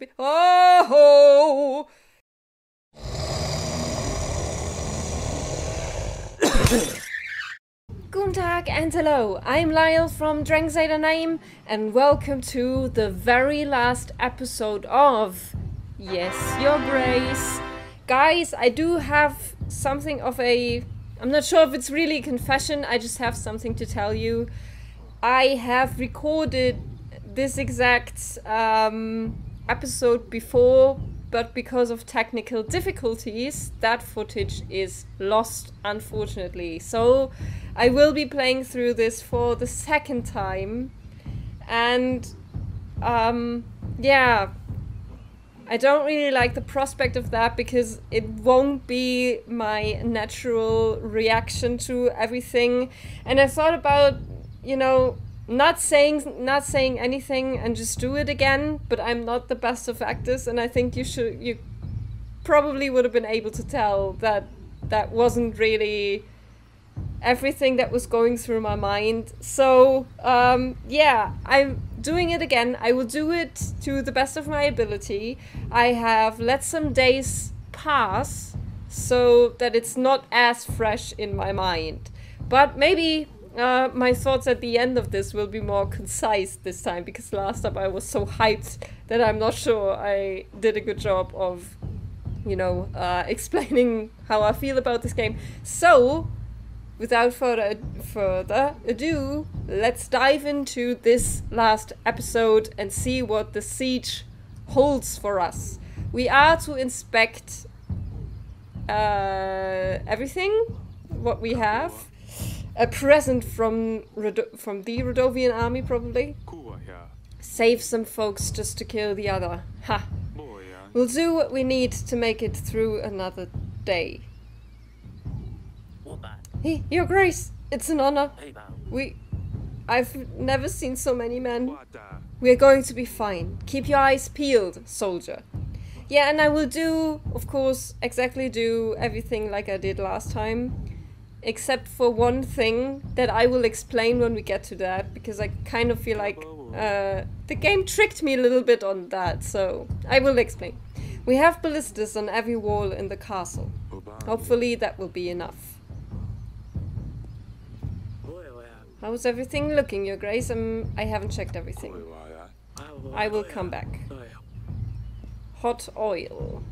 be. Oh! Guten Tag and hello, I'm Lyle from DragonsAteOurName and welcome to the very last episode of Yes, Your Grace. Guys, I do have something of a... I'm not sure if it's really a confession, I just have something to tell you. I have recorded this exact episode before, but because of technical difficulties, that footage is lost, unfortunately. So I will be playing through this for the second time. And yeah, I don't really like the prospect of that because it won't be my natural reaction to everything. And I thought about, you know, not saying anything and just do it again, but I'm not the best of actors, and I think you probably would have been able to tell that that wasn't really everything that was going through my mind. So yeah, I'm doing it again. I will do it to the best of my ability. I have let some days pass so that it's not as fresh in my mind, but maybe my thoughts at the end of this will be more concise this time, because last time I was so hyped that I'm not sure I did a good job of, you know, explaining how I feel about this game. So, without further ado, let's dive into this last episode and see what the siege holds for us. We are to inspect everything, what we have. A present from the Rodovian army, probably. Save some folks just to kill the other. Ha! We'll do what we need to make it through another day. Hey, Your Grace! It's an honor. I've never seen so many men. We're going to be fine. Keep your eyes peeled, soldier. Yeah, and I will do, of course, exactly do everything like I did last time. Except for one thing that I will explain when we get to that, because I kind of feel like the game tricked me a little bit on that, so I will explain. We have ballistas on every wall in the castle. Hopefully that will be enough. How's everything looking, Your Grace? I haven't checked everything. I will come back. Hot oil.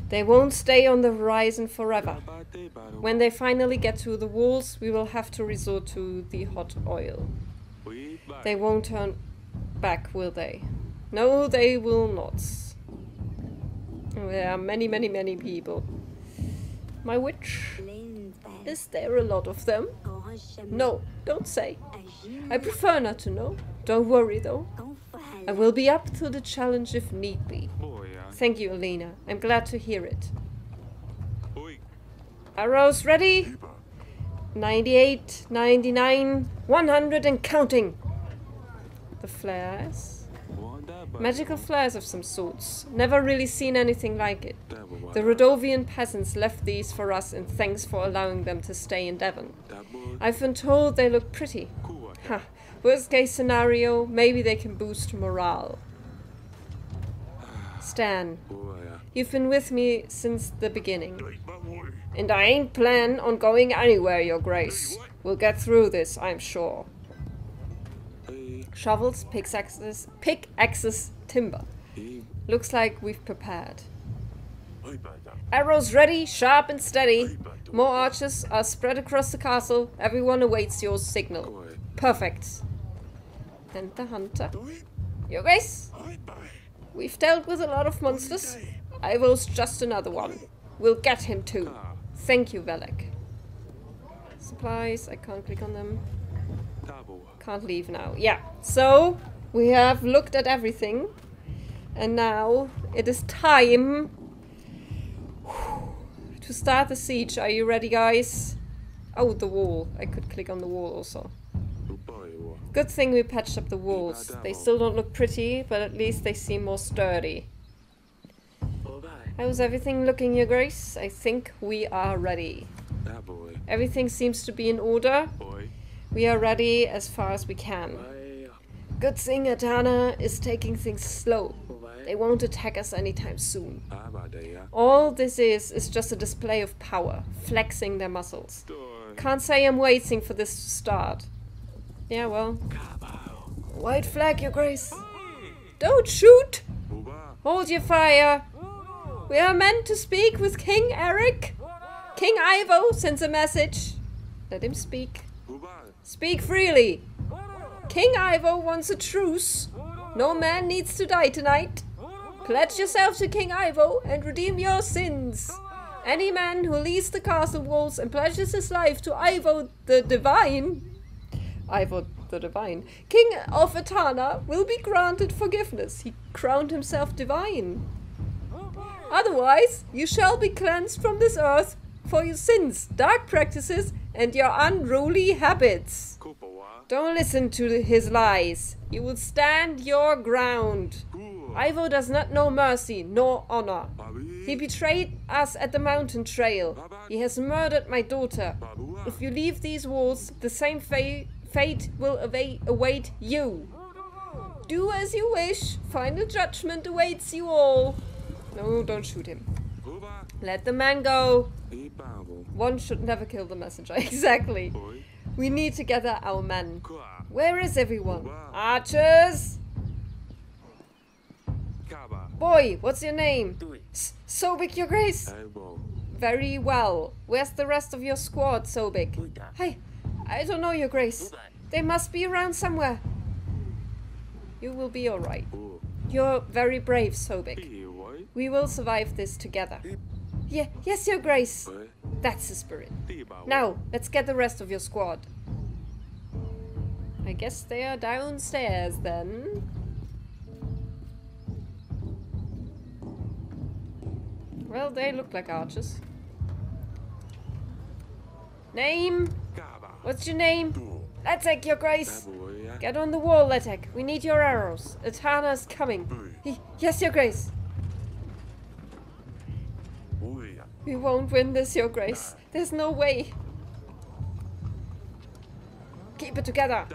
They won't stay on the horizon forever. When they finally get to the walls, we will have to resort to the hot oil. They won't turn back, will they? No, they will not. There are many, many, many people. My witch? Is there a lot of them? No, don't say. I prefer not to know. Don't worry, though. I will be up to the challenge if need be. Thank you, Alina. I'm glad to hear it. Arrows ready? 98, 99, 100 and counting. The flares? Magical flares of some sorts. Never really seen anything like it. The Rodovian peasants left these for us, and thanks for allowing them to stay in Davern. I've been told they look pretty. Ha. Worst case scenario, maybe they can boost morale. Stan, you've been with me since the beginning. And I ain't plan on going anywhere, Your Grace. We'll get through this, I'm sure. Shovels, pickaxes, timber. Looks like we've prepared. Arrows ready, sharp and steady. More archers are spread across the castle. Everyone awaits your signal. Perfect. And the hunter. Your Grace! We've dealt with a lot of monsters. Ivo's just another one. We'll get him too. Thank you, Velek. Supplies, I can't click on them. Can't leave now. Yeah, so we have looked at everything. And now it is time to start the siege. Are you ready, guys? Oh, the wall. I could click on the wall also. Good thing we patched up the walls. They still don't look pretty, but at least they seem more sturdy. How's everything looking, Your Grace? I think we are ready. Everything seems to be in order. We are ready as far as we can. Good thing Atana is taking things slow. They won't attack us anytime soon. All this is just a display of power, flexing their muscles. Can't say I'm waiting for this to start. Yeah, well. White flag, Your Grace. Don't shoot! Hold your fire. We are meant to speak with King Eryk. King Ivo sends a message. Let him speak. Speak freely. King Ivo wants a truce. No man needs to die tonight. Pledge yourself to King Ivo and redeem your sins. Any man who leaves the castle walls and pledges his life to Ivo the Divine, King of Etana, will be granted forgiveness. He crowned himself divine. Otherwise, you shall be cleansed from this earth for your sins, dark practices, and your unruly habits. Don't listen to his lies. You will stand your ground. Ivo does not know mercy nor honor. He betrayed us at the mountain trail. He has murdered my daughter. If you leave these walls, the same fate will await you. Do as you wish. Final judgment awaits you all. No, don't shoot him. Let the man go. One should never kill the messenger. Exactly. We need to gather our men. Where is everyone? Archers! Boy, what's your name? Sobek, Your Grace. Very well. Where's the rest of your squad, Sobek? Hey, I don't know, Your Grace. They must be around somewhere. You will be alright. You're very brave, Sobek. We will survive this together. Yeah, yes, Your Grace. That's the spirit. Now, let's get the rest of your squad. I guess they are downstairs then. Well, they look like archers. Name? What's your name? Letek, Your Grace. Get on the wall, Letek. We need your arrows. Etana's coming. Yes, Your Grace. We won't win this, Your Grace. There's no way. Keep it together.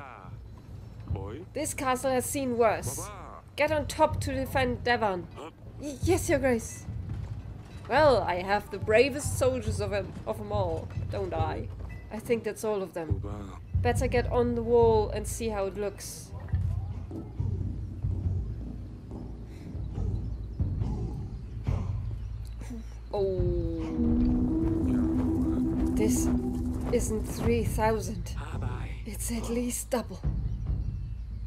This castle has seen worse. Get on top to defend Davern. Yes, Your Grace. Well, I have the bravest soldiers of them all, don't I? I think that's all of them. Better get on the wall and see how it looks. Oh. This isn't 3,000. It's at least double.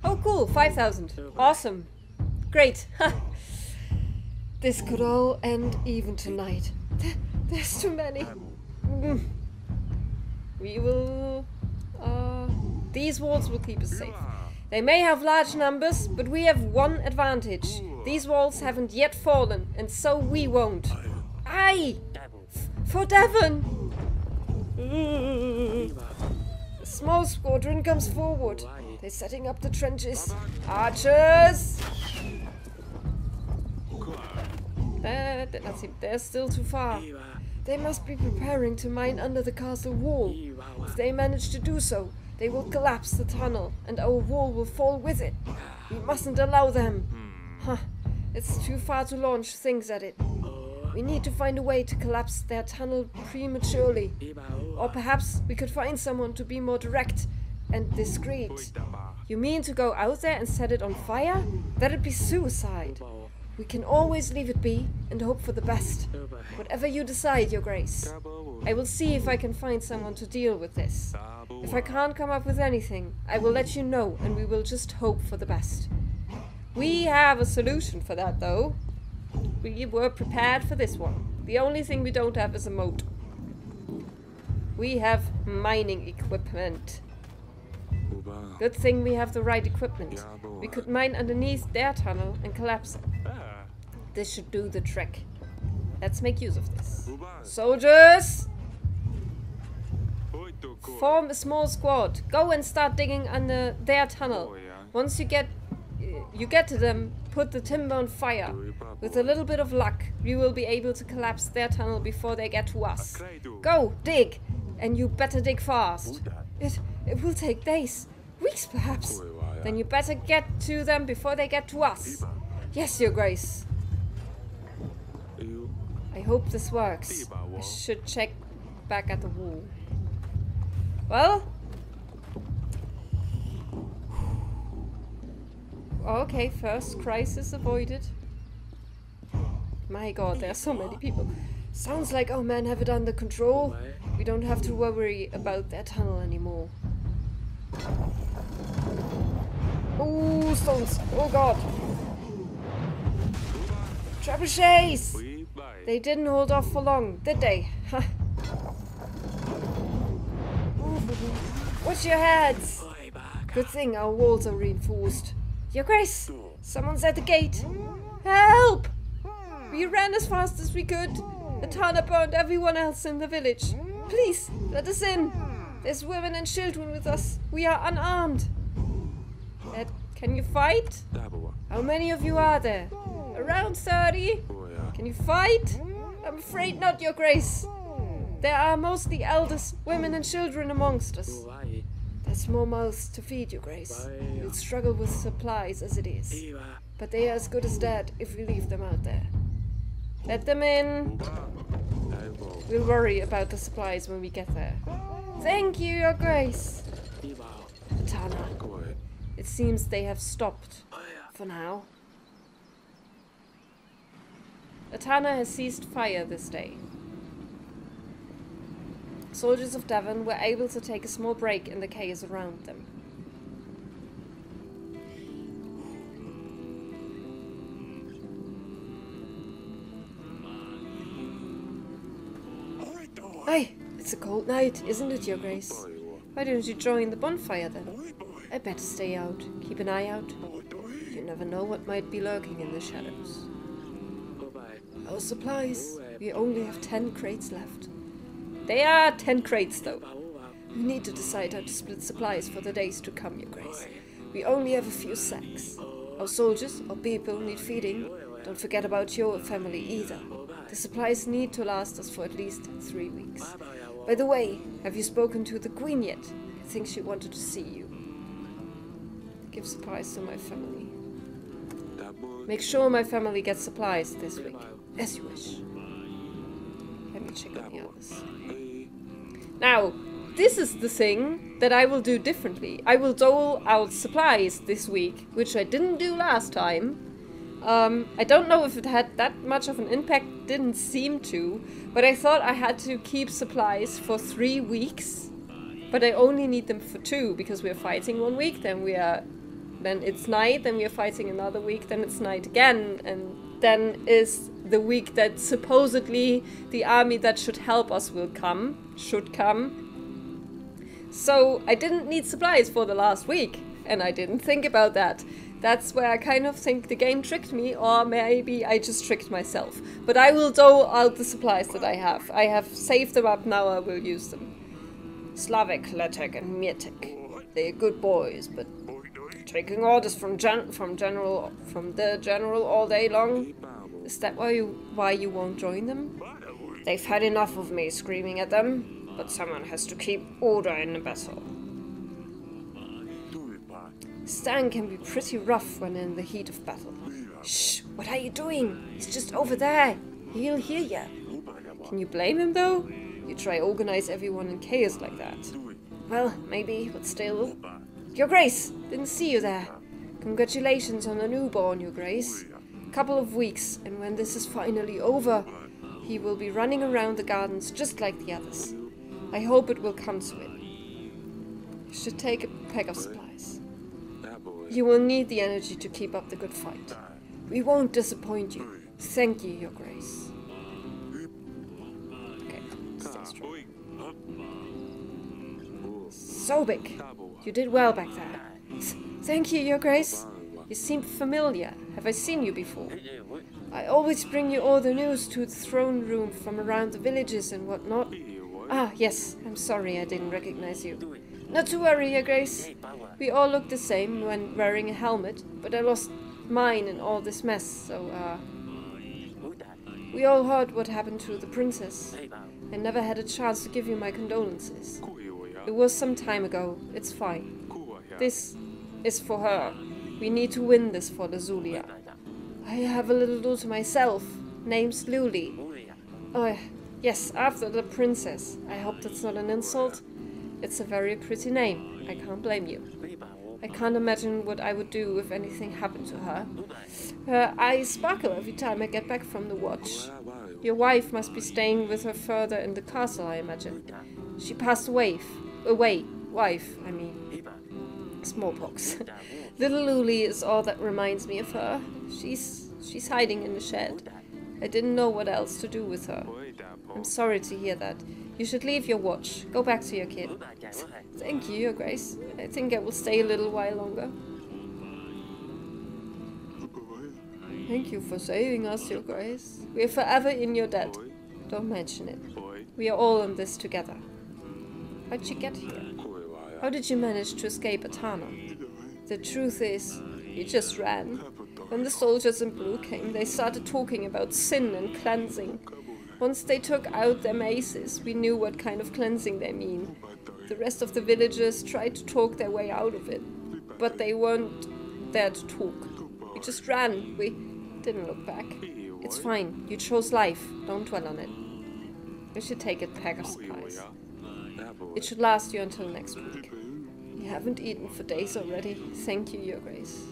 Oh, cool. 5,000. Awesome. Great. This could all end even tonight. There's too many. We will... these walls will keep us safe. They may have large numbers, but we have one advantage. These walls haven't yet fallen, and so we won't. Aye! For Davern! A small squadron comes forward. They're setting up the trenches. Archers! That did not seem... They're still too far. They must be preparing to mine under the castle wall. If they manage to do so, they will collapse the tunnel, and our wall will fall with it. We mustn't allow them. It's too far to launch things at it. We need to find a way to collapse their tunnel prematurely. Or perhaps we could find someone to be more direct and discreet. You mean to go out there and set it on fire? That'd be suicide. We can always leave it be and hope for the best. Whatever you decide, Your Grace. I will see if I can find someone to deal with this. If I can't come up with anything, I will let you know and we will just hope for the best. We have a solution for that, though. We were prepared for this one. The only thing we don't have is a moat. We have mining equipment. Good thing we have the right equipment. We could mine underneath their tunnel and collapse it. This should do the trick. Let's make use of this. Soldiers! Form a small squad. Go and start digging under their tunnel. Once you get to them, put the timber on fire. With a little bit of luck, we will be able to collapse their tunnel before they get to us. Go, dig! And you better dig fast. It will take days. Weeks, perhaps. Then you better get to them before they get to us. Yes, Your Grace. I hope this works. I should check back at the wall. Well? Okay, first crisis avoided. My god, there are so many people. Sounds like our men have it under control. We don't have to worry about that tunnel anymore. Oh, stones! Oh god! Trebuchets! They didn't hold off for long, did they? Watch your heads! Good thing our walls are reinforced. Your Grace! Someone's at the gate! Help! We ran as fast as we could. The Tana burned everyone else in the village. Please, let us in. There's women and children with us. We are unarmed. Can you fight? How many of you are there? Around 30. Can you fight? I'm afraid not, Your Grace. There are mostly elders, women and children amongst us. There's more mouths to feed, Your Grace. We'll struggle with supplies as it is. But they are as good as dead if we leave them out there. Let them in. We'll worry about the supplies when we get there. Thank you, Your Grace. Tana. It seems they have stopped. For now. Atana has ceased fire this day. Soldiers of Davern were able to take a small break in the chaos around them. Hey, it's a cold night, isn't it, Your Grace? Why don't you join the bonfire then? I better stay out. Keep an eye out. You never know what might be lurking in the shadows. Our supplies. We only have 10 crates left. They are 10 crates, though. We need to decide how to split supplies for the days to come, Your Grace. We only have a few sacks. Our soldiers, our people, need feeding. Don't forget about your family either. The supplies need to last us for at least 3 weeks. By the way, have you spoken to the Queen yet? I think she wanted to see you. Give supplies to my family. Make sure my family gets supplies this week. As you wish. Let me check on the others. Now, this is the thing that I will do differently. I will dole out supplies this week, which I didn't do last time. I don't know if it had that much of an impact, didn't seem to, but I thought I had to keep supplies for 3 weeks, but I only need them for 2 because we're fighting 1 week, then it's night, then we are fighting another week, then it's night again, and then is the week that supposedly the army that should help us should come. So I didn't need supplies for the last week, and I didn't think about that. That's where I kind of think the game tricked me, or maybe I just tricked myself. But I will dole out the supplies that I have. I have saved them up, now I will use them. Slavic, Letek, and Mietek. They're good boys, but taking orders from the general all day long? Is that why you won't join them? They've had enough of me screaming at them, but someone has to keep order in the battle. Stan can be pretty rough when in the heat of battle. Shh! What are you doing? He's just over there. He'll hear ya. Can you blame him, though? You try organize everyone in chaos like that. Well, maybe, but still. Your Grace! Didn't see you there. Congratulations on the newborn, Your Grace. Couple of weeks, and when this is finally over, he will be running around the gardens just like the others. I hope it will come to it. You should take a pack of supplies. You will need the energy to keep up the good fight. We won't disappoint you. Thank you, Your Grace. Okay, stay strong. Sobek, you did well back there. Thank you, Your Grace. You seem familiar. Have I seen you before? I always bring you all the news to the throne room from around the villages and whatnot. Ah, yes. I'm sorry I didn't recognize you. Not to worry, Your Grace. We all look the same when wearing a helmet, but I lost mine in all this mess, so, we all heard what happened to the princess. I never had a chance to give you my condolences. It was some time ago. It's fine. This is for her. We need to win this for the Zulia. I have a little daughter myself. Name's Luli. Oh, yes, after the princess. I hope that's not an insult. It's a very pretty name. I can't blame you. I can't imagine what I would do if anything happened to her. Her eyes sparkle every time I get back from the watch. Your wife must be staying with her further in the castle, I imagine. She passed away. Wife, I mean. Smallpox. Little Luli is all that reminds me of her. She's hiding in the shed. I didn't know what else to do with her. I'm sorry to hear that. You should leave your watch. Go back to your kid. Thank you, Your Grace. I think I will stay a little while longer. Thank you for saving us, Your Grace. We are forever in your debt. Don't mention it. We are all in this together. How'd you get here? How did you manage to escape Atana? The truth is, you just ran. When the soldiers in blue came, they started talking about sin and cleansing. Once they took out their maces, we knew what kind of cleansing they mean. The rest of the villagers tried to talk their way out of it, but they weren't there to talk. We just ran. We didn't look back. It's fine. You chose life. Don't dwell on it. You should take a pack of supplies. It should last you until next week. You haven't eaten for days already. Thank you, Your Grace.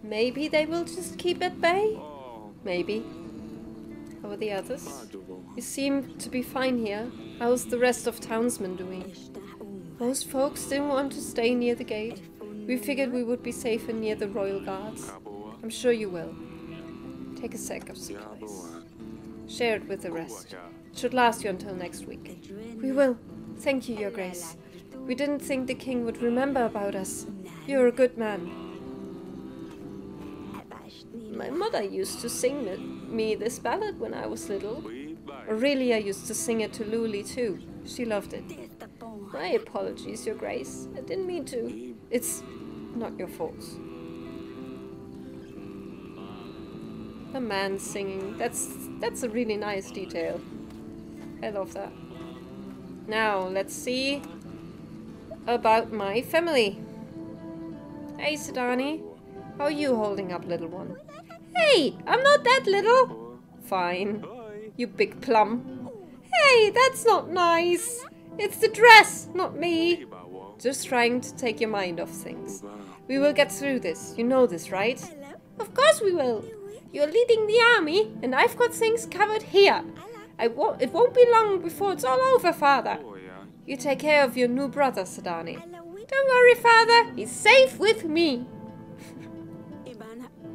Maybe they will just keep at bay? Maybe. How are the others? You seem to be fine here. How's the rest of townsmen doing? Most folks didn't want to stay near the gate. We figured we would be safer near the royal guards. I'm sure you will. Take a sack of supplies. Share it with the rest. It should last you until next week. We will. Thank you, Your Grace. We didn't think the king would remember about us. You're a good man. My mother used to sing me this ballad when I was little. Aurelia used to sing it to Luli too. She loved it. My apologies, Your Grace. I didn't mean to. It's not your fault. A man singing. That's a really nice detail. I love that. Now, let's see about my family. Hey, Sidani. How are you holding up, little one? Hey, I'm not that little. Fine. You big plum. Hey, that's not nice. It's the dress, not me. Just trying to take your mind off things. We will get through this. You know this, right? Of course we will. You're leading the army, and I've got things covered here. It won't be long before it's all over, Father. You take care of your new brother, Sidani. Don't worry, Father. He's safe with me.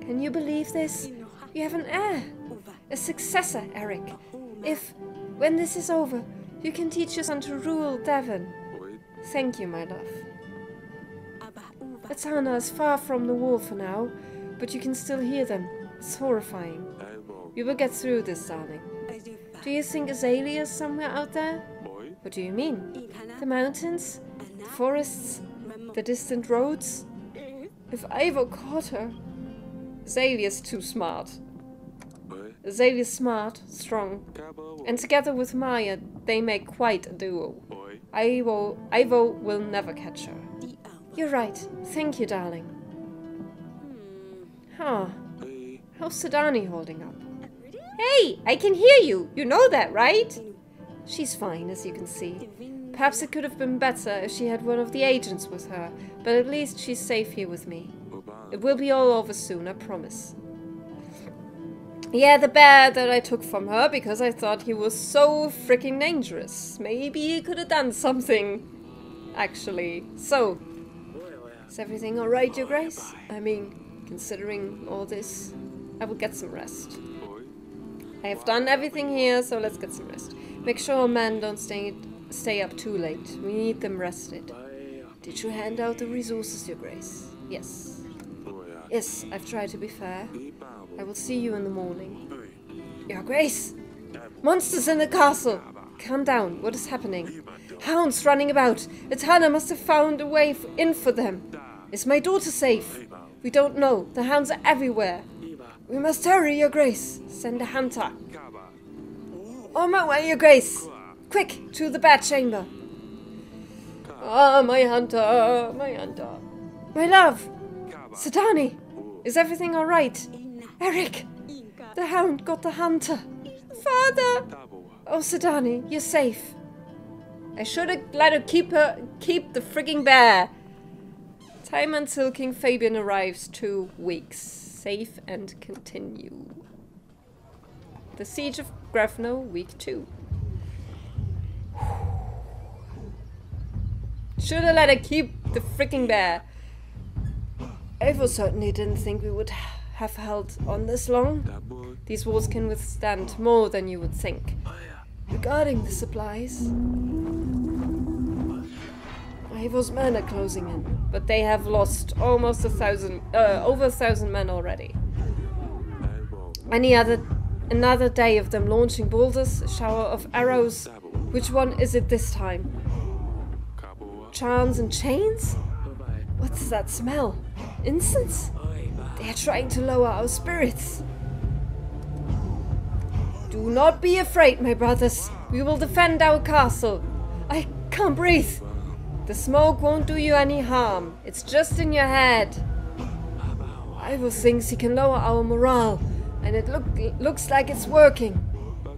Can you believe this? You have an heir. A successor, Eryk. When this is over, you can teach your son to rule Davern. Thank you, my love. Atana is far from the wall for now, but you can still hear them. It's horrifying. We will get through this, darling. Do you think Azalea is somewhere out there? What do you mean? The mountains? The forests? The distant roads? If Ivo caught her... Azalea's too smart. Azalea's smart, strong, and together with Maya, they make quite a duo. Ivo will never catch her. You're right. Thank you, darling. Huh. How's Sidani holding up? Hey, I can hear you. You know that, right? She's fine, as you can see. Perhaps it could have been better if she had one of the agents with her, but at least she's safe here with me. It will be all over soon, I promise. Yeah, the bear that I took from her because I thought he was so freaking dangerous. Maybe he could have done something, actually. So, is everything alright, Your Grace? I mean, considering all this, I will get some rest. I have done everything here, so let's get some rest. Make sure men don't stay up too late. We need them rested. Did you hand out the resources, Your Grace? Yes. Yes, I've tried to be fair. I will see you in the morning. Your Grace! Monsters in the castle! Calm down, what is happening? Hounds running about! Atana must have found a way in for them. Is my daughter safe? We don't know. The hounds are everywhere. We must hurry, Your Grace. Send a hunter. On my way, Your Grace. Quick, to the bat chamber. Ah, my hunter, my hunter. My love. Sidani! Is everything alright? Eryk! The hound got the hunter! Father! Oh, Sidani, you're safe. I should have let her keep the frigging bear. Time until King Fabian arrives, 2 weeks. Save and continue. The Siege of Grevno, week 2. Should have let her keep the freaking bear. Ivo certainly didn't think we would have held on this long. These walls can withstand more than you would think. Regarding the supplies, Ivo's men are closing in, but they have lost almost over 1,000 men already. Another day of them launching boulders, a shower of arrows. Which one is it this time? Charms and chains? What's that smell? Incense? They are trying to lower our spirits. Do not be afraid, my brothers. We will defend our castle. I can't breathe. The smoke won't do you any harm. It's just in your head. Ivo thinks he can lower our morale, and it looks like it's working.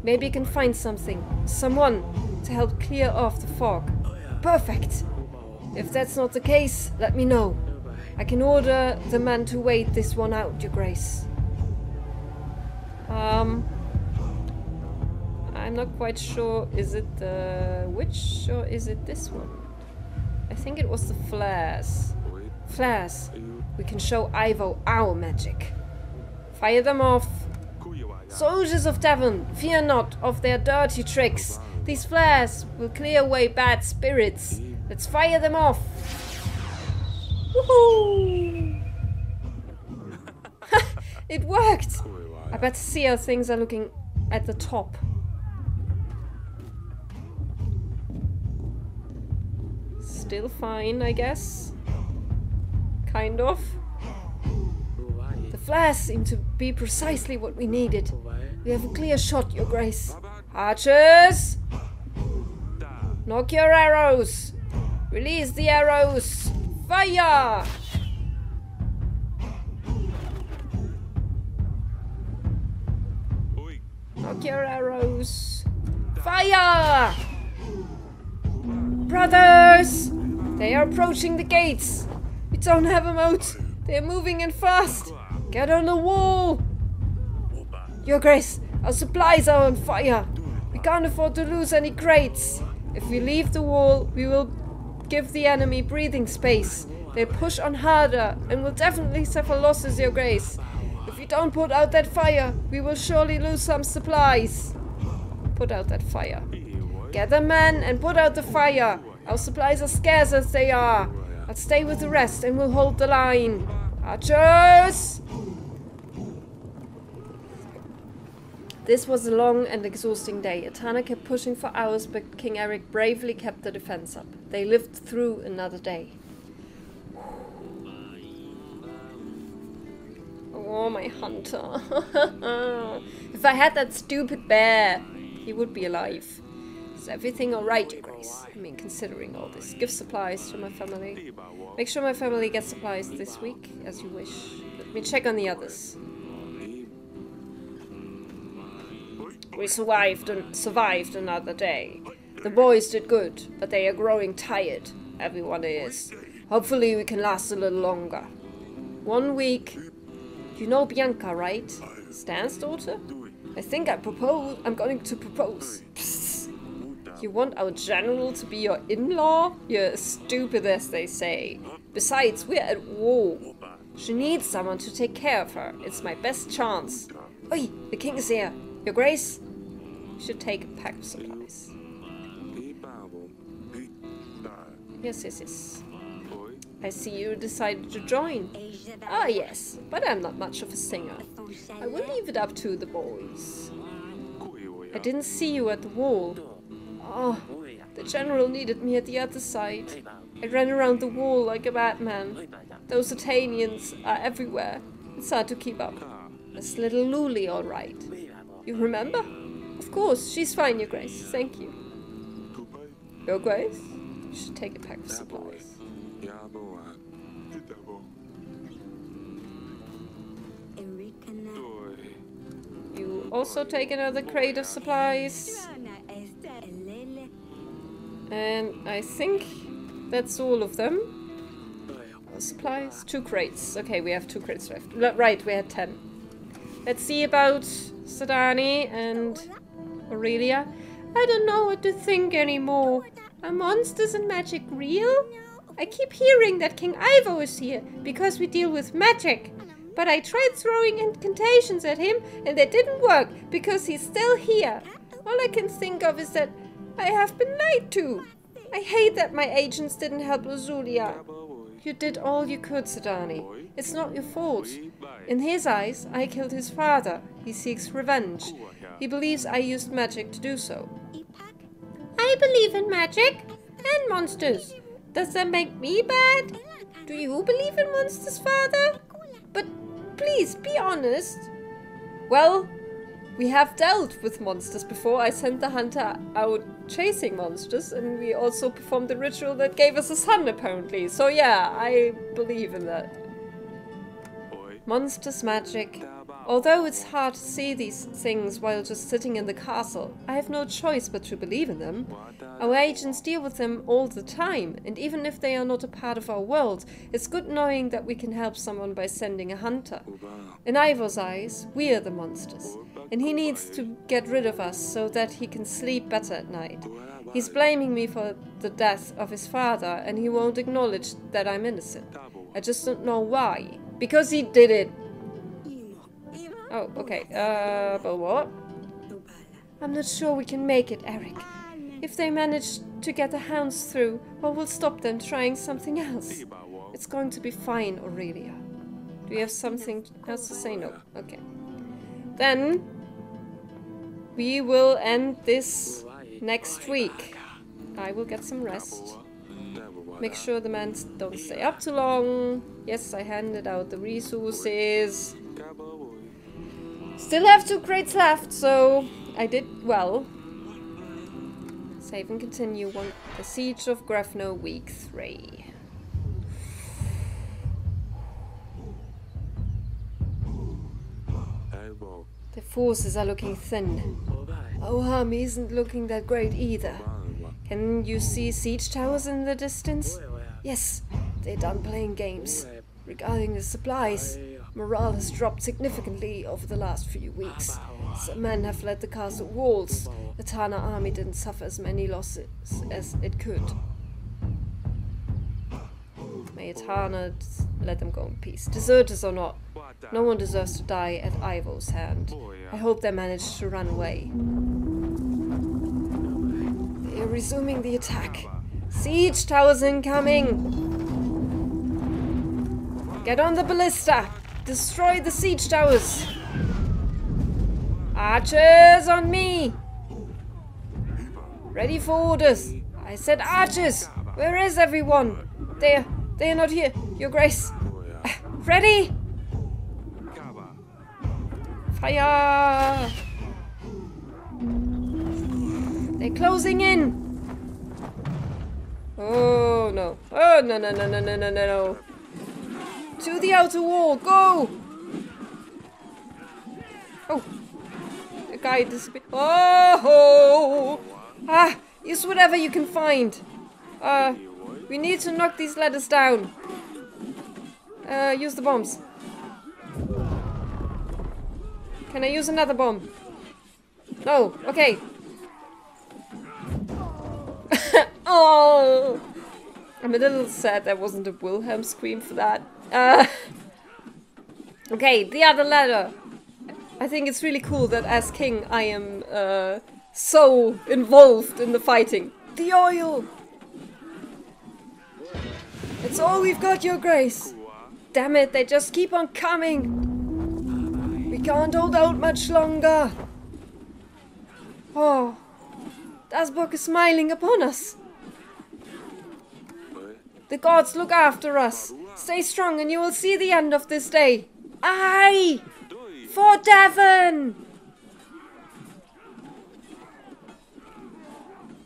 Maybe he can find someone to help clear off the fog. Perfect. If that's not the case, let me know. I can order the men to wait this one out, Your Grace. I'm not quite sure. Is it the witch or is it this one? I think it was the flares. Flares. We can show Ivo our magic. Fire them off. Soldiers of Davern, fear not of their dirty tricks. These flares will clear away bad spirits. Let's fire them off. Woohoo! It worked! I better see how things are looking at the top. Still fine, I guess. Kind of. The flares seem to be precisely what we needed. We have a clear shot, Your Grace. Archers! Knock your arrows! Release the arrows! Fire! Knock your arrows! Fire! Brothers! They are approaching the gates! We don't have a moat! They are moving in fast! Get on the wall! Your Grace, our supplies are on fire! We can't afford to lose any crates! If we leave the wall, we will give the enemy breathing space. They'll push on harder and will definitely suffer losses, Your Grace. If we don't put out that fire, we will surely lose some supplies. Put out that fire. Gather men and put out the fire. Our supplies are scarce as they are. I'll stay with the rest and we'll hold the line. Archers! This was a long and exhausting day. Etana kept pushing for hours, but King Eryk bravely kept the defense up. They lived through another day. Oh, my hunter. If I had that stupid bear, he would be alive. Is everything alright, Your Grace? I mean, considering all this. Give supplies to my family. Make sure my family gets supplies this week, as you wish. Let me check on the others. We survived another day. The boys did good, but they are growing tired. Everyone is. Hopefully we can last a little longer. 1 week. You know Bianca, right? Stan's daughter? I think I'm going to propose. Psst. You want our general to be your in-law? You're as stupid as they say. Besides, we're at war. She needs someone to take care of her. It's my best chance. Oi, the king is here. Your Grace, you should take a pack of supplies. Yes. I see you decided to join. Ah, yes, but I'm not much of a singer. I will leave it up to the boys. I didn't see you at the wall. Oh, the general needed me at the other side. I ran around the wall like a madman. Those Atanians are everywhere. It's hard to keep up. This little Luli, all right. You remember? Of course, she's fine, Your Grace. Thank you. Your Grace? You should take a pack of supplies. also take another crate of supplies. And I think that's all of them. Supplies? 2 crates. Okay, we have 2 crates left. Right, we had 10. Let's see about Sadani and Aurelia. I don't know what to think anymore. Are monsters and magic real? I keep hearing that King Ivo is here because we deal with magic. But I tried throwing incantations at him and they didn't work because he's still here. All I can think of is that I have been lied to. I hate that my agents didn't help Rosulia. You did all you could, Sadani. It's not your fault. In his eyes, I killed his father. He seeks revenge. He believes I used magic to do so. I believe in magic and monsters. Does that make me bad? Do you believe in monsters, father? But please, be honest. Well, we have dealt with monsters before. I sent the hunter out chasing monsters, and we also performed the ritual that gave us a son, apparently. So yeah, I believe in that. Monsters, magic. Although it's hard to see these things while just sitting in the castle, I have no choice but to believe in them. Our agents deal with them all the time, and even if they are not a part of our world, it's good knowing that we can help someone by sending a hunter. In Ivor's eyes, we are the monsters, and he needs to get rid of us so that he can sleep better at night. He's blaming me for the death of his father, and he won't acknowledge that I'm innocent. I just don't know why. Because he did it. Oh, okay. But what? I'm not sure we can make it, Eryk. If they manage to get the hounds through, well, we'll stop them trying something else. It's going to be fine, Aurelia. Do you have something else to say? No. Okay. Then we will end this next week. I will get some rest. Make sure the men don't stay up too long. Yes, I handed out the resources. Still have 2 crates left, so I did well. Save and continue. The Siege of Grefno, Week 3. The forces are looking thin. Our army isn't looking that great either. Can you see siege towers in the distance? Yes, they're done playing games. Regarding the supplies, morale has dropped significantly over the last few weeks. Some men have fled the castle walls. The Tana army didn't suffer as many losses as it could. May Tana let them go in peace. Deserters or not, no one deserves to die at Ivo's hand. I hope they manage to run away. They are resuming the attack. Siege towers incoming! Get on the ballista! Destroy the siege towers! Archers on me! Ready for orders! I said archers! Where is everyone? They're not here, Your Grace. Ready? Fire! They're closing in! Oh no. Oh no no no no no no no. To the outer wall, go! Oh. The guy disappeared. Oh! Ah! Use whatever you can find. We need to knock these ladders down. Use the bombs. Can I use another bomb? No. Okay. Oh! I'm a little sad there wasn't a Wilhelm scream for that. Okay, the other ladder. I think it's really cool that as king I am so involved in the fighting. The oil! It's all we've got, Your Grace. Damn it, they just keep on coming. We can't hold out much longer. Oh, Dasbok is smiling upon us. The gods look after us. Stay strong and you will see the end of this day. Aye! For Davern!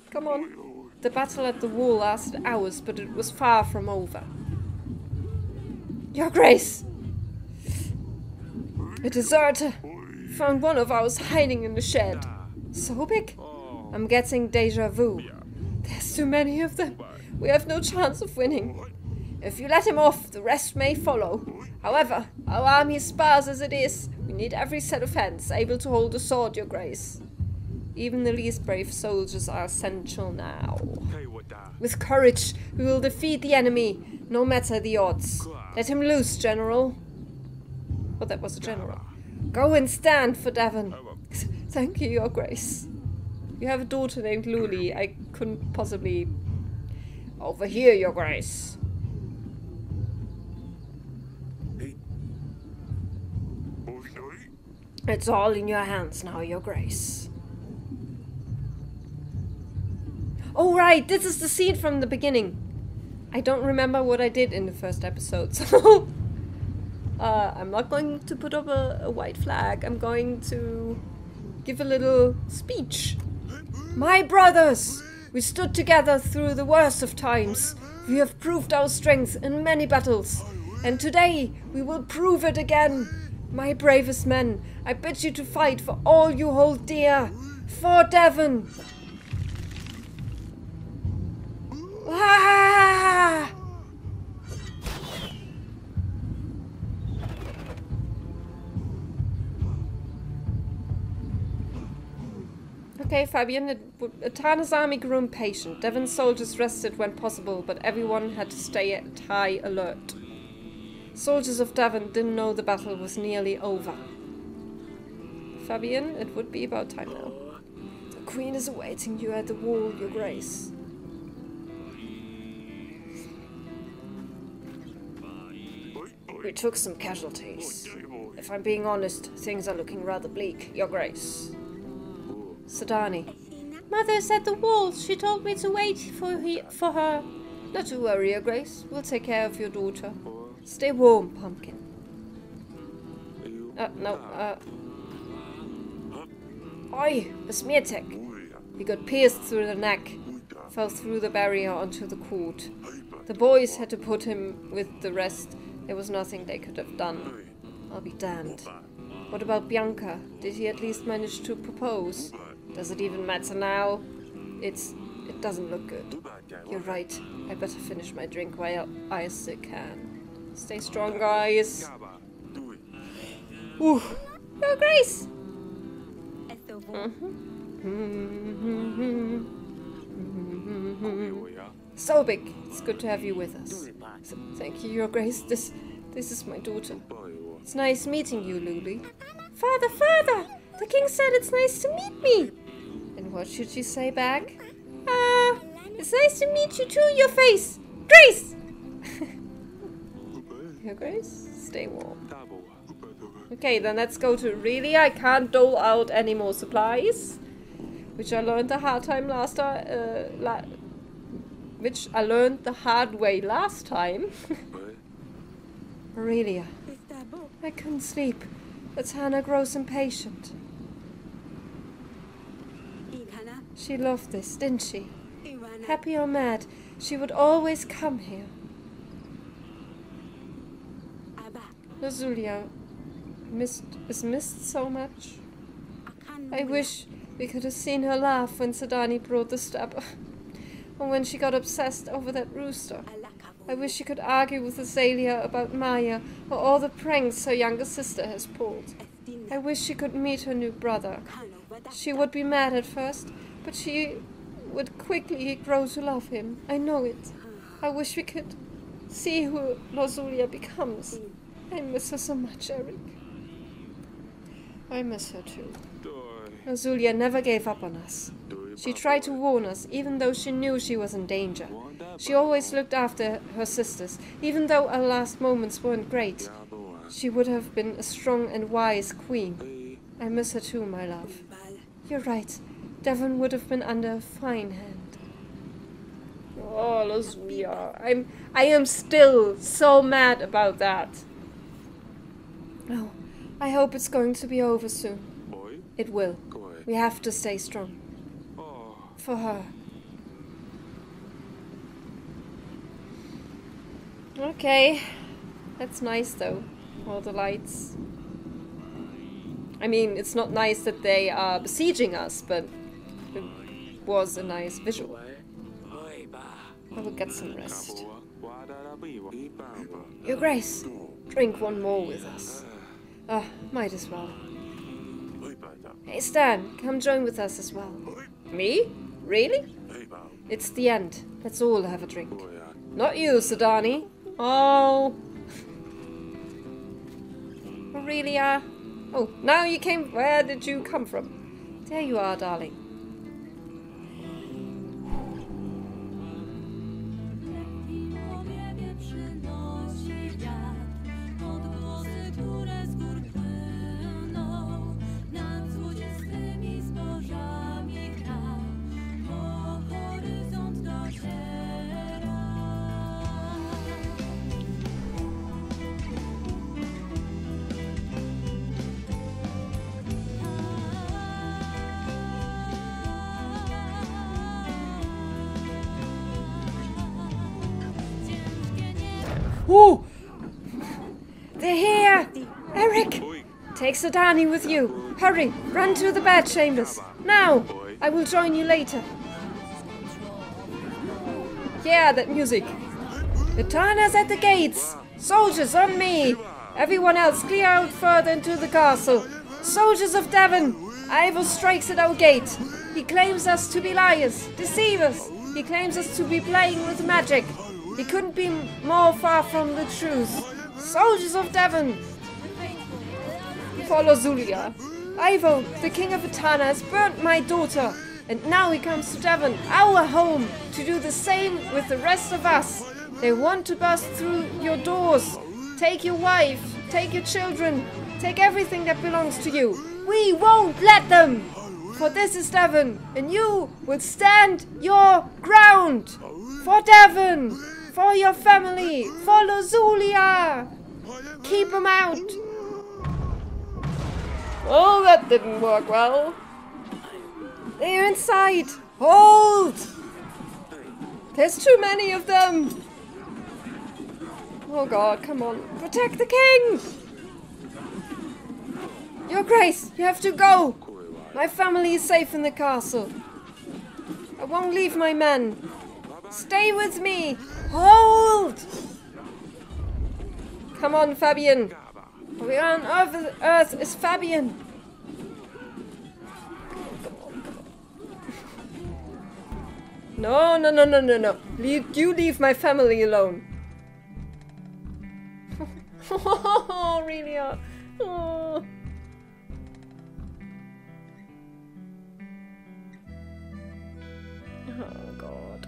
Come on. The battle at the wall lasted hours, but it was far from over. Your Grace! A deserter! found one of ours hiding in the shed. So big? I'm getting deja vu. There's too many of them. We have no chance of winning. If you let him off, the rest may follow. However, our army is sparse as it is. We need every set of hands able to hold a sword, your grace. Even the least brave soldiers are essential now. With courage, we will defeat the enemy, no matter the odds. Let him loose, General. Oh, that was a general. Go and stand for Davern. Thank you, your grace. You have a daughter named Luli. I couldn't possibly... Over here, your grace. It's all in your hands now, your grace. Oh, right, this is the scene from the beginning. I don't remember what I did in the first episode, so... I'm not going to put up a white flag. I'm going to give a little speech. My brothers! We stood together through the worst of times. We have proved our strength in many battles. And today, we will prove it again. My bravest men, I bid you to fight for all you hold dear. For Davern! Ah! Okay, Fabian, Atana's army grew impatient. Davern's soldiers rested when possible, but everyone had to stay at high alert. Soldiers of Davern didn't know the battle was nearly over. Fabian, it would be about time now. The queen is awaiting you at the wall, your grace. We took some casualties. If I'm being honest, things are looking rather bleak, your grace. Sadani. Mother's at the wall. She told me to wait for her. Not to worry, your grace. We'll take care of your daughter. Stay warm, pumpkin. Oi, a smear tech. He got pierced through the neck. Fell through the barrier onto the court. The boys had to put him with the rest. There was nothing they could have done. I'll be damned. What about Bianca? Did he at least manage to propose? Does it even matter now? It doesn't look good. You're right. I better finish my drink while I still can. Stay strong, guys. Ooh. Your grace! So big. It's good to have you with us. Thank you, your grace. This is my daughter. It's nice meeting you, Luli. Father, father! The king said it's nice to meet me! And what should she say back? It's nice to meet you too, your face! Grace! Your grace? Stay warm. Okay, then let's go to... Really, I can't dole out any more supplies. Which I learned the hard time last time. Which I learned the hard way last time. Aurelia. I couldn't sleep. But Hannah grows impatient. She loved this, didn't she? Happy or mad, she would always come here. Lazulia is missed so much. I wish we could have seen her laugh when Sadani brought the stabber. Or when she got obsessed over that rooster. I wish she could argue with Azalea about Maya or all the pranks her younger sister has pulled. I wish she could meet her new brother. She would be mad at first, but she would quickly grow to love him. I know it. I wish we could see who Lazulia becomes. I miss her so much, Eryk. I miss her too. Lazulia never gave up on us. She tried to warn us, even though she knew she was in danger. She always looked after her sisters, even though our last moments weren't great. She would have been a strong and wise queen. I miss her too, my love. You're right. Davern would have been under a fine hand. Oh, Lazulia. I am still so mad about that. Oh, I hope it's going to be over soon. It will. We have to stay strong. For her. Okay. That's nice though. All the lights. I mean, it's not nice that they are besieging us, but it was a nice visual. I will get some rest. Your Grace, drink one more with us. Ah, might as well. Hey Stan, come join with us as well. Me? Really? It's the end. Let's all have a drink. Not you, Sadani. Oh. Really are? Oh, now you came. Where did you come from? There you are, darling. Oh! They're here! Eryk! Take Sadani with you. Hurry, run to the bed chambers. Now! I will join you later. Yeah, that music. The Tana's at the gates. Soldiers on me. Everyone else clear out further into the castle. Soldiers of Davern. Ivo strikes at our gate. He claims us to be liars, deceivers. He claims us to be playing with magic. He couldn't be more far from the truth. Soldiers of Davern! Follow Zulia. Ivo, the king of Etana, has burnt my daughter. And now he comes to Davern, our home, to do the same with the rest of us. They want to burst through your doors. Take your wife, take your children, take everything that belongs to you. We won't let them! For this is Davern, and you will stand your ground! For Davern! For your family! For Lozulia! Keep them out! Oh, that didn't work well. They're inside! Hold! There's too many of them! Oh god, come on. Protect the king! Your Grace, you have to go! My family is safe in the castle. I won't leave my men. Stay with me! Hold! Come on, Fabian. Where on earth is Fabian? No. You leave my family alone. Oh, really? Oh. Oh, God.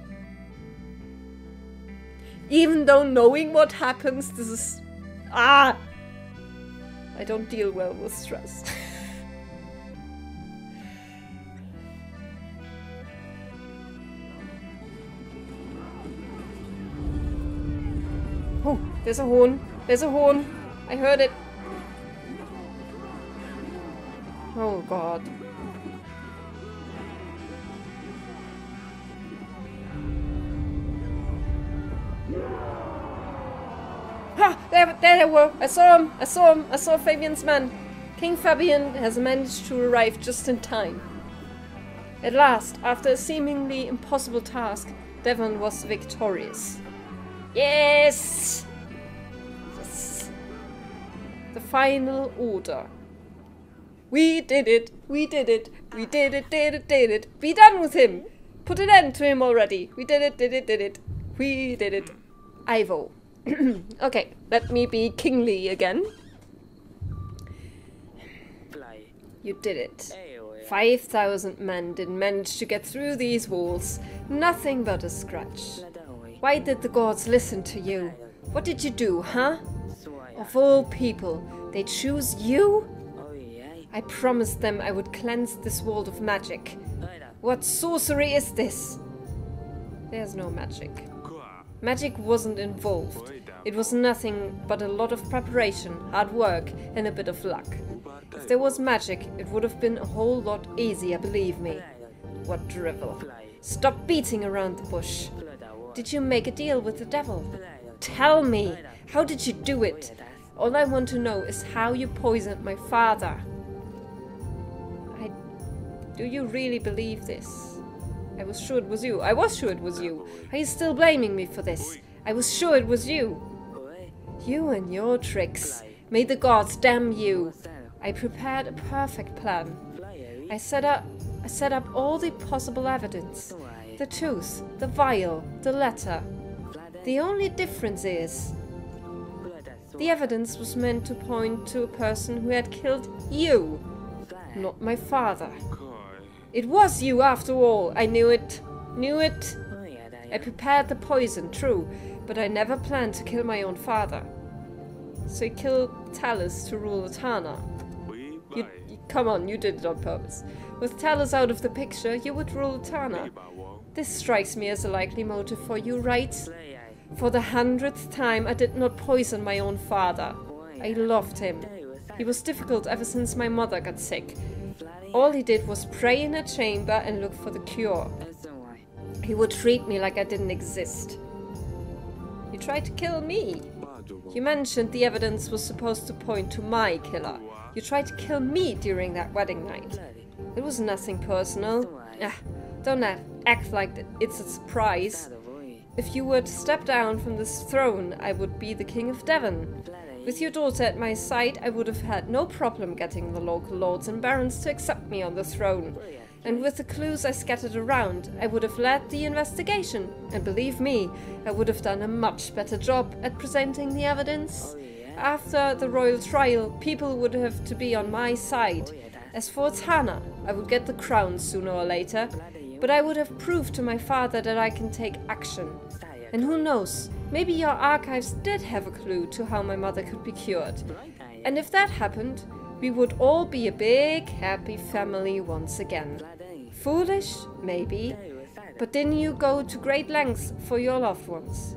Even though knowing what happens, this is... I don't deal well with stress. Oh, there's a horn. There's a horn. I heard it. Oh, God. Ha! There they were! I saw him! I saw Fabian's men! King Fabian has managed to arrive just in time. At last, after a seemingly impossible task, Davern was victorious. Yes! Yes! The final order. We did it! We did it! We did it! Be done with him! Put an end to him already! We did it! We did it! Ivo. Okay, let me be kingly again. You did it. 5,000 men didn't manage to get through these walls. Nothing but a scratch. Why did the gods listen to you? What did you do, huh? Of all people, they choose you? I promised them I would cleanse this world of magic. What sorcery is this? There's no magic. Magic wasn't involved. It was nothing but a lot of preparation, hard work, and a bit of luck. If there was magic, it would have been a whole lot easier, believe me. What drivel. Stop beating around the bush. Did you make a deal with the devil? Tell me, how did you do it? All I want to know is how you poisoned my father. Do you really believe this? I was sure it was you. I was sure it was you. Are you still blaming me for this? I was sure it was you. You and your tricks. May the gods damn you. I prepared a perfect plan. I set up all the possible evidence. The tooth, the vial, the letter. The only difference is the evidence was meant to point to a person who had killed you, not my father. It was you after all. I knew it. Knew it. I prepared the poison, true, but I never planned to kill my own father. So you killed Talus to rule Etana. Come on, you did it on purpose. With Talus out of the picture, you would rule Etana. This strikes me as a likely motive for you, right? For the 100th time, I did not poison my own father. I loved him. He was difficult ever since my mother got sick. All he did was pray in a chamber and look for the cure. He would treat me like I didn't exist. You tried to kill me. You mentioned the evidence was supposed to point to my killer. You tried to kill me during that wedding night. It was nothing personal. Don't act like it's a surprise. If you were to step down from this throne, I would be the King of Davern. With your daughter at my side, I would have had no problem getting the local lords and barons to accept me on the throne. And with the clues I scattered around, I would have led the investigation. And believe me, I would have done a much better job at presenting the evidence. After the royal trial, people would have to be on my side. As for Etana, I would get the crown sooner or later, but I would have proved to my father that I can take action. And who knows, maybe your archives did have a clue to how my mother could be cured. And if that happened, we would all be a big, happy family once again. Foolish? Maybe. But didn't you go to great lengths for your loved ones?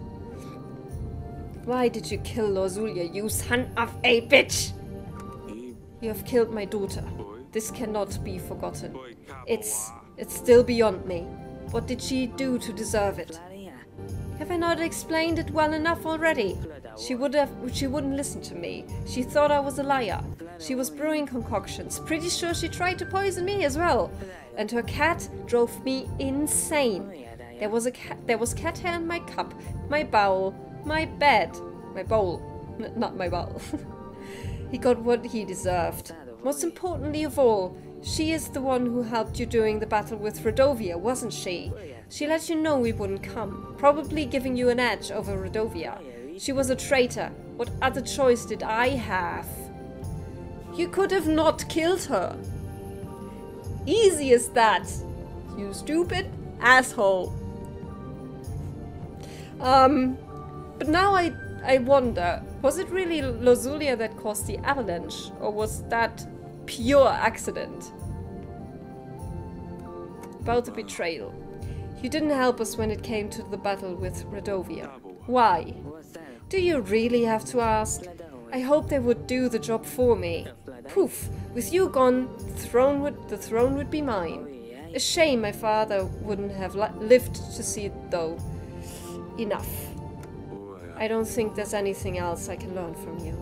Why did you kill Lorzulia, you son of a bitch? You have killed my daughter. This cannot be forgotten. It's still beyond me. What did she do to deserve it? Have I not explained it well enough already? She wouldn't listen to me. She thought I was a liar. She was brewing concoctions. Pretty sure she tried to poison me as well. And her cat drove me insane. There was cat hair in my cup, my bowl, my bed, my bowl, not my bowl. He got what he deserved. Most importantly of all, she is the one who helped you during the battle with Redovia, wasn't she? She let you know we wouldn't come, probably giving you an edge over Redovia. She was a traitor. What other choice did I have? You could have not killed her. Easy as that. You stupid asshole. But now I wonder, was it really Lorzulia that caused the avalanche? Or was that pure accident? About the betrayal. You didn't help us when it came to the battle with Redovia. Why? Do you really have to ask? I hope they would do the job for me. Poof! With you gone, the throne would be mine. A shame my father wouldn't have lived to see it, though. Enough. I don't think there's anything else I can learn from you.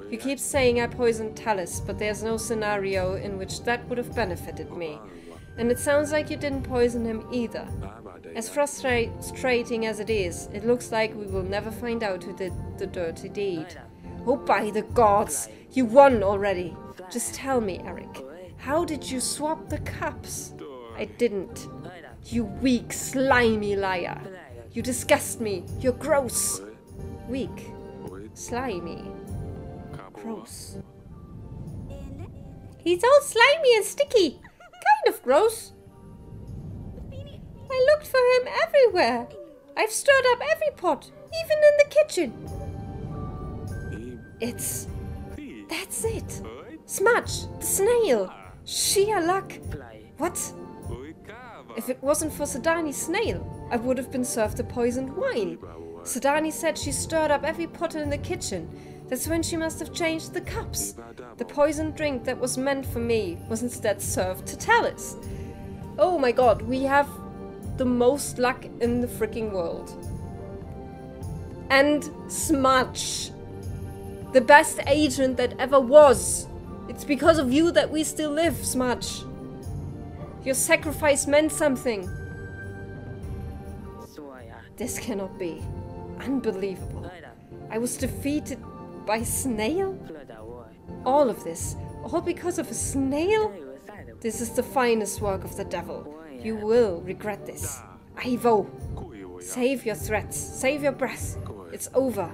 You keep saying I poisoned Talus, but there's no scenario in which that would have benefited me. And it sounds like you didn't poison him either. As frustrating as it is, it looks like we will never find out who did the dirty deed. Oh, by the gods! You won already! Just tell me, Eryk, how did you swap the cups? I didn't. You weak, slimy liar. You disgust me. You're gross. Weak. Slimy. Gross. He's all slimy and sticky. Kind of gross. I looked for him everywhere. I've stirred up every pot, even in the kitchen. That's it. Smudge, the snail. Sheer luck. What? If it wasn't for Sedani's snail, I would have been served the poisoned wine. Sedani said she stirred up every pot in the kitchen. That's when she must have changed the cups. The poisoned drink that was meant for me was instead served to Talus. Oh my god, we have the most luck in the freaking world. And Smudge. The best agent that ever was. It's because of you that we still live, Smudge. Your sacrifice meant something. This cannot be. Unbelievable. I was defeated by a snail? All of this, all because of a snail? This is the finest work of the devil. You will regret this. Ivo! Save your threats. Save your breath. It's over.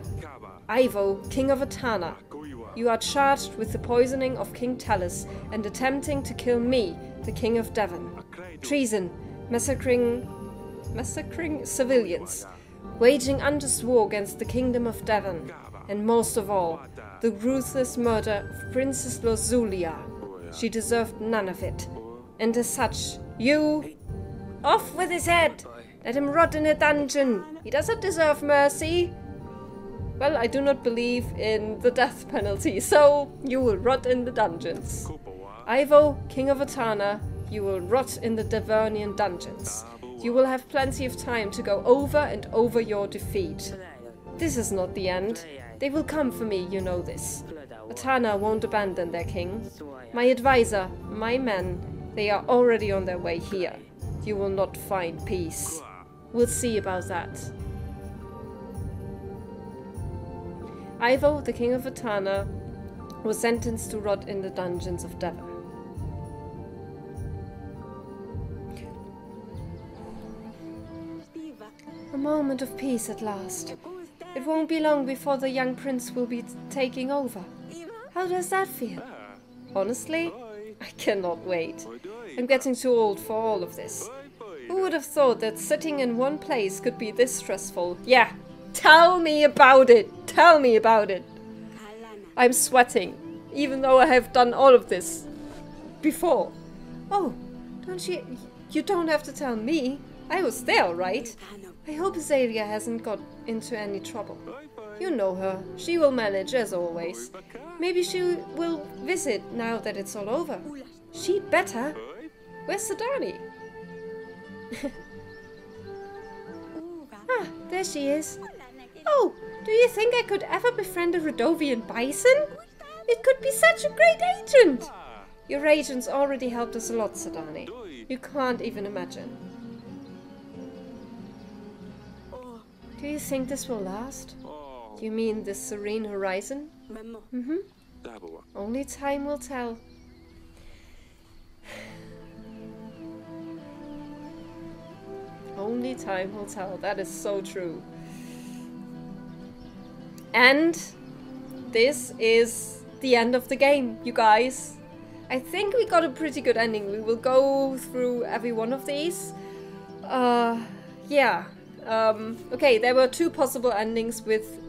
Ivo, King of Etana. You are charged with the poisoning of King Talus and attempting to kill me, the King of Davern. Treason, massacring civilians, waging unjust war against the Kingdom of Davern, and most of all, the ruthless murder of Princess Lozulia. She deserved none of it. And as such, you... Off with his head! Let him rot in a dungeon! He doesn't deserve mercy! Well, I do not believe in the death penalty, so you will rot in the dungeons. Ivo, King of Etana, you will rot in the Davernian dungeons. You will have plenty of time to go over and over your defeat. This is not the end. They will come for me, you know this. Etana won't abandon their king. My advisor, my men, they are already on their way here. You will not find peace. We'll see about that. Ivo, the King of Etana, was sentenced to rot in the dungeons of Davern. A moment of peace at last. It won't be long before the young prince will be taking over. How does that feel? Honestly, I cannot wait. I'm getting too old for all of this. Who would have thought that sitting in one place could be this stressful? Yeah, tell me about it! Tell me about it! I'm sweating, even though I have done all of this before. Oh, you don't have to tell me. I was there, right? I hope Azalea hasn't got into any trouble. You know her. She will manage, as always. Maybe she will visit now that it's all over. She'd better. Where's Sadani? Ah, there she is. Oh, do you think I could ever befriend a Rodovian bison? It could be such a great agent! Your agents already helped us a lot, Sadani. You can't even imagine. Do you think this will last? Do you mean this serene horizon? Mm-hmm. Only time will tell. Only time will tell. That is so true. And this is the end of the game, you guys. I think we got a pretty good ending. We will go through every one of these. Yeah. Okay, there were two possible endings with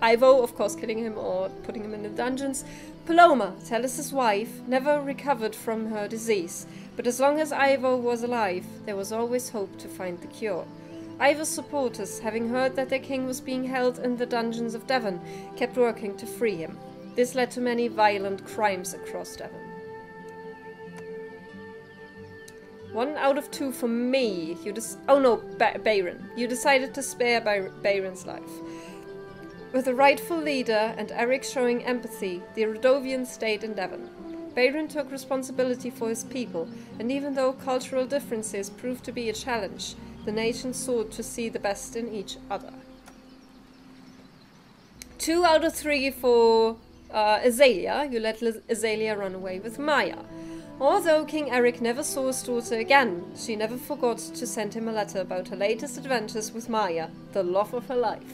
Ivo, of course, killing him or putting him in the dungeons. Paloma, Talus's wife, never recovered from her disease, but as long as Ivo was alive, there was always hope to find the cure. Ivo's supporters, having heard that their king was being held in the dungeons of Davern, kept working to free him. This led to many violent crimes across Davern. 1 out of 2 for me. Oh no, Bayron. You decided to spare Bayron's life. With the rightful leader and Eryk showing empathy, the Rodovians stayed in Davern. Bayron took responsibility for his people, and even though cultural differences proved to be a challenge, the nations sought to see the best in each other. 2 out of 3 for Azalea. You let Azalea run away with Maya. Although King Eryk never saw his daughter again, she never forgot to send him a letter about her latest adventures with Maya, the love of her life.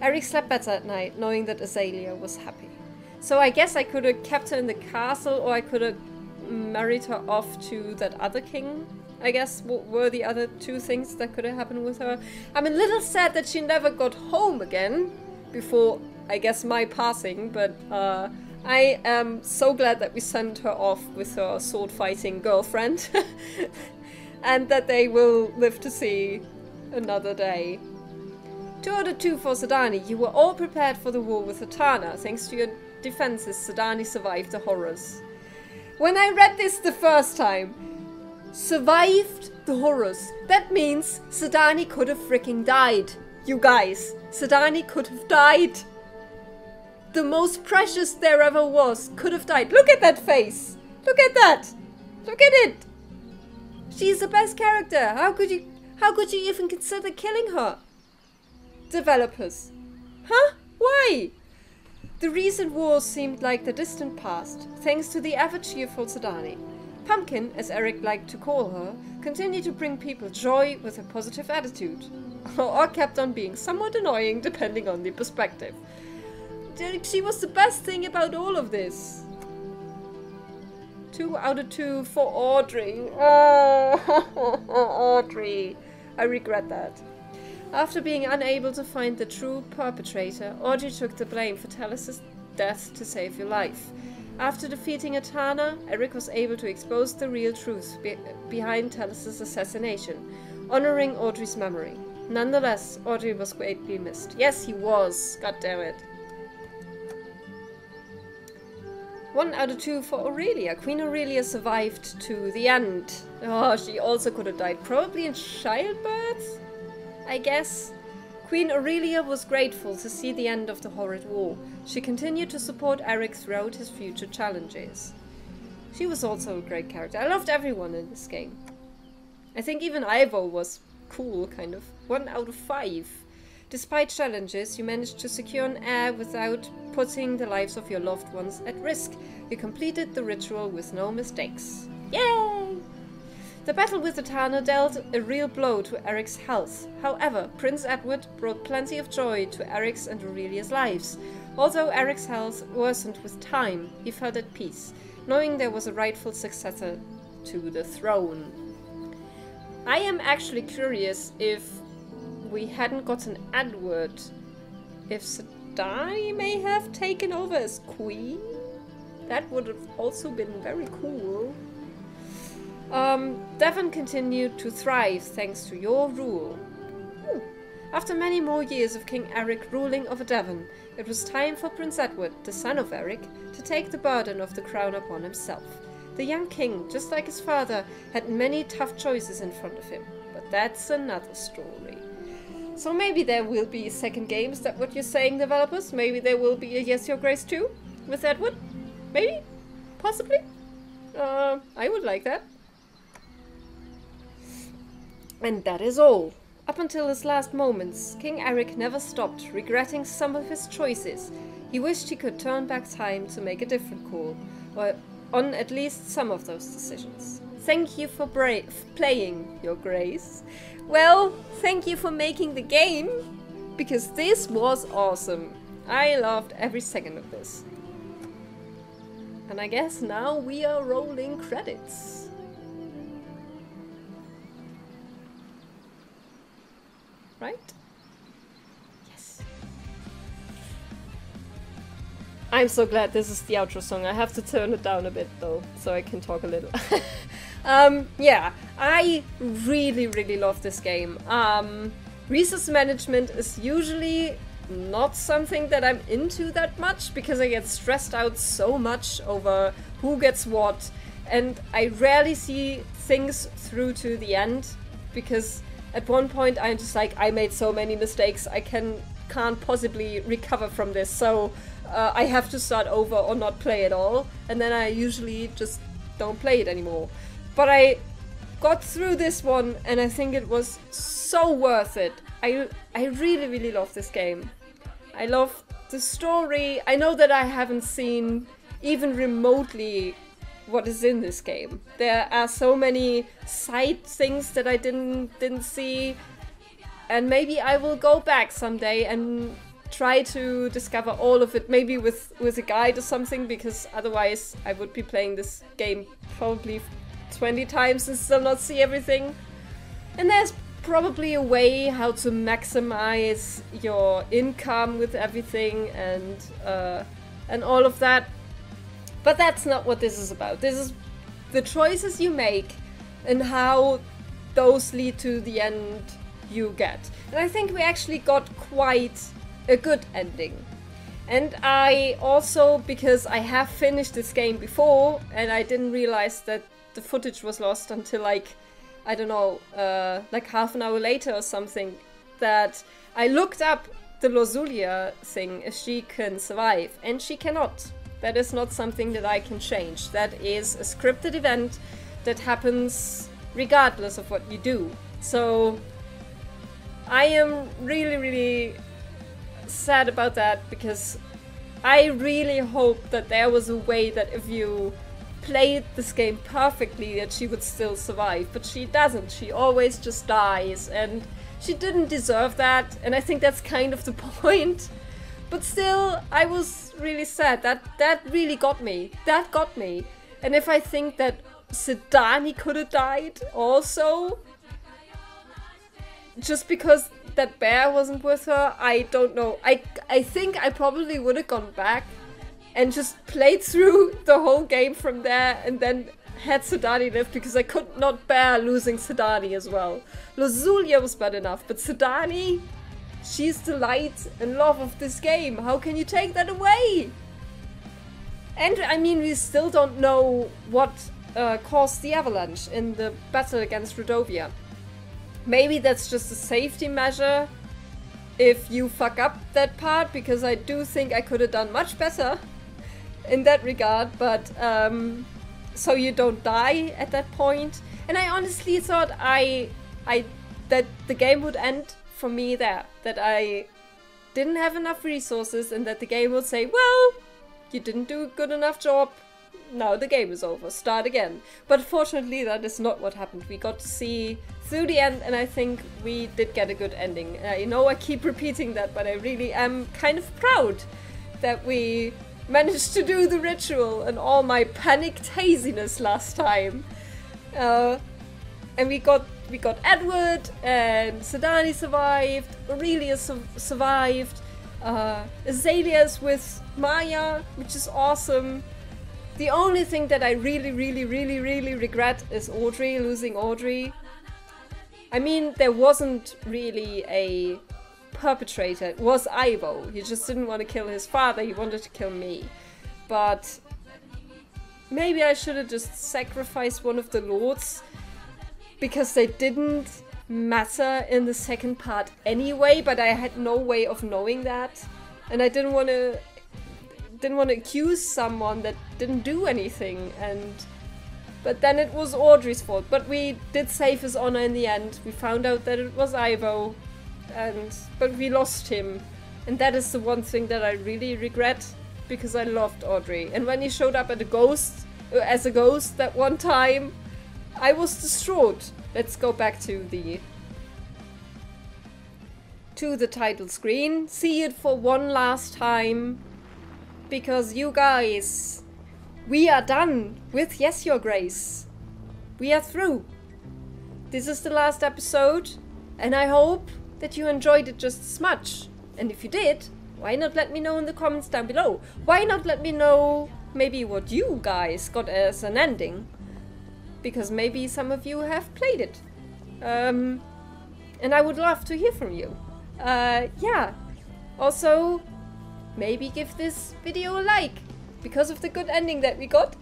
Eryk slept better at night, knowing that Azalea was happy. So I guess I could have kept her in the castle, or I could have married her off to that other king. I guess were the other 2 things that could have happened with her. I'm a little sad that she never got home again before, I guess, my passing, but I am so glad that we sent her off with her sword-fighting girlfriend and that they will live to see another day. 2 out of 2 for Sadani. You were all prepared for the war with Etana. Thanks to your defenses, Sadani survived the horrors. When I read this the first time, survived the horrors, that means Sadani could have freaking died. You guys, Sadani could have died. The most precious there ever was could have died. Look at that face. Look at that. Look at it. She's the best character. How could you even consider killing her? Developers. Huh? Why? The recent wars seemed like the distant past, thanks to the ever cheerful Sedani. Pumpkin, as Eryk liked to call her, continued to bring people joy with a positive attitude. Or kept on being somewhat annoying, depending on the perspective. She was the best thing about all of this. 2 out of 2 for Audrey. Oh, Audrey. I regret that. After being unable to find the true perpetrator, Audrey took the blame for Talus's death to save your life. After defeating Atana, Eryk was able to expose the real truth behind Talus's assassination, honoring Audrey's memory. Nonetheless, Audrey was greatly missed. Yes, he was. God damn it. 1 out of 2 for Aurelia. Queen Aurelia survived to the end. Oh, she also could have died. Probably in childbirth, I guess. Queen Aurelia was grateful to see the end of the horrid war. She continued to support Eryk throughout his future challenges. She was also a great character. I loved everyone in this game. I think even Ivo was cool, kind of. 1 out of 5. Despite challenges, you managed to secure an heir without putting the lives of your loved ones at risk. You completed the ritual with no mistakes. Yay! The battle with Atana dealt a real blow to Eryk's health. However, Prince Edward brought plenty of joy to Eryk's and Aurelia's lives. Although Eryk's health worsened with time, he felt at peace, knowing there was a rightful successor to the throne. I am actually curious if we hadn't gotten Edward, if Sedani may have taken over as queen? That would have also been very cool. Davern continued to thrive thanks to your rule. After many more years of King Eryk ruling over Davern, it was time for Prince Edward, the son of Eryk, to take the burden of the crown upon himself. The young king, just like his father, had many tough choices in front of him, but that's another story. So maybe there will be second game, is that what you're saying, developers? Maybe there will be a Yes Your Grace 2 with Edward? Maybe? Possibly? I would like that. And that is all. Up until his last moments, King Eryk never stopped regretting some of his choices. He wished he could turn back time to make a different call, or on at least some of those decisions. Thank you for playing, Your Grace. Well, thank you for making the game, because this was awesome. I loved every second of this. And I guess now we are rolling credits. Right? Yes. I'm so glad this is the outro song. I have to turn it down a bit though, so I can talk a little. Yeah, I really love this game. Resource management is usually not something that I'm into that much because I get stressed out so much over who gets what, and I rarely see things through to the end because at one point I'm just like, I made so many mistakes, I can't possibly recover from this, so I have to start over or not play at all, and then I usually just don't play it anymore. But I got through this one and I think it was so worth it. I really love this game. I love the story. I know that I haven't seen even remotely what is in this game. There are so many side things that I didn't see, and maybe I will go back someday and try to discover all of it, maybe with a guide or something, because otherwise I would be playing this game probably 20 times and still not see everything. And there's probably a way how to maximize your income with everything and all of that. But that's not what this is about. This is the choices you make and how those lead to the end you get. And I think we actually got quite a good ending. And I also, because I have finished this game before and I didn't realize that the footage was lost until like, I don't know, like half an hour later or something, that I looked up the Lozulia thing if she can survive, and she cannot. That is not something that I can change. That is a scripted event that happens regardless of what you do. So I am really, really sad about that, because I really hope that there was a way that if you played this game perfectly that she would still survive, but she doesn't. She always just dies, and she didn't deserve that, and I think that's kind of the point. But still, I was really sad. That really got me. That got me. And if I think that Sedani could have died also, just because that bear wasn't with her, I don't know. I think I probably would have gone back and just played through the whole game from there, and then had Sedani live, because I could not bear losing Sedani as well. Lozulia was bad enough, but Sedani, she's the light and love of this game. How can you take that away? And I mean, we still don't know what caused the avalanche in the battle against Rodovia. Maybe that's just a safety measure if you fuck up that part, because I do think I could have done much better in that regard, but so you don't die at that point. And I honestly thought that the game would end for me there, that I didn't have enough resources, and that the game would say, well, you didn't do a good enough job, now the game is over, start again. But fortunately that is not what happened. We got to see through the end, and I think we did get a good ending. I know I keep repeating that, but I really am kind of proud that we managed to do the ritual and all my panicked haziness last time. And we got Edward, and Sedani survived, Aurelia survived, Azalea's with Maya, which is awesome. The only thing that I really regret is Audrey, losing Audrey. I mean, there wasn't really a perpetrator. It was Ivo. He just didn't want to kill his father, he wanted to kill me. But maybe I should have just sacrificed one of the lords, because they didn't matter in the second part anyway, but I had no way of knowing that. And I didn't want to accuse someone that didn't do anything, but then it was Audrey's fault. But we did save his honor in the end. We found out that it was Ivo, but we lost him. And that is the one thing that I really regret, because I loved Audrey. And when he showed up as a ghost that one time, I was distraught. Let's go back to the title screen. See it for one last time. Because you guys, we are done with Yes, Your Grace. We are through. This is the last episode, and I hope that you enjoyed it just as much. And if you did, why not let me know in the comments down below? Why not let me know maybe what you guys got as an ending? Because maybe some of you have played it. And I would love to hear from you. Yeah. Also, maybe give this video a like, because of the good ending that we got.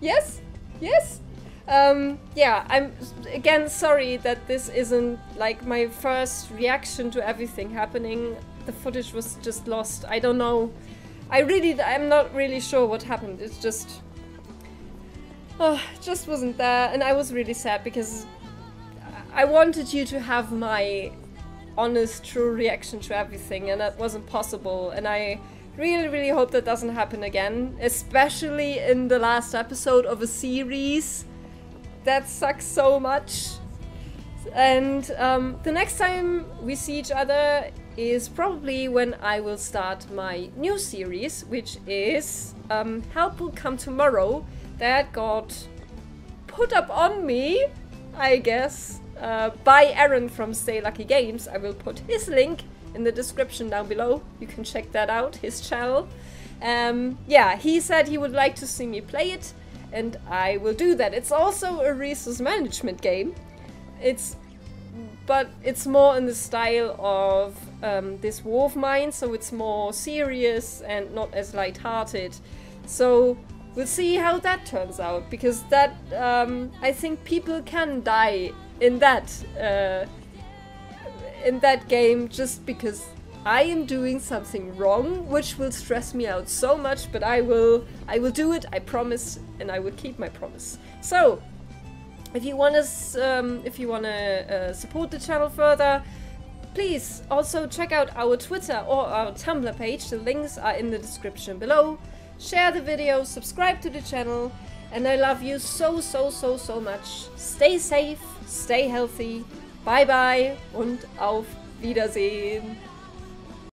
Yes? Yes? Yeah, I'm again sorry that this isn't like my first reaction to everything happening. The footage was just lost. I don't know. I'm not really sure what happened. It's just... oh, it just wasn't there, and I was really sad, because I wanted you to have my honest, true reaction to everything, and that wasn't possible. And I really hope that doesn't happen again, especially in the last episode of a series that sucks so much. And the next time we see each other is probably when I will start my new series, which is Help Will Come Tomorrow, that got put up on me, I guess, by Aaron from Stay Lucky Games. I will put his link in the description down below. You can check that out, his channel. Yeah, he said he would like to see me play it, and I will do that. It's also a resource management game. But it's more in the style of this War of Mine, so it's more serious and not as light-hearted. So we'll see how that turns out, because that I think people can die in that game just because I am doing something wrong, which will stress me out so much. But I will do it, I promise, and I will keep my promise. So If you want to support the channel further, please also check out our Twitter or our Tumblr page. The links are in the description below. Share the video, subscribe to the channel, and I love you so, so, so, so much. Stay safe, stay healthy. Bye bye und auf Wiedersehen.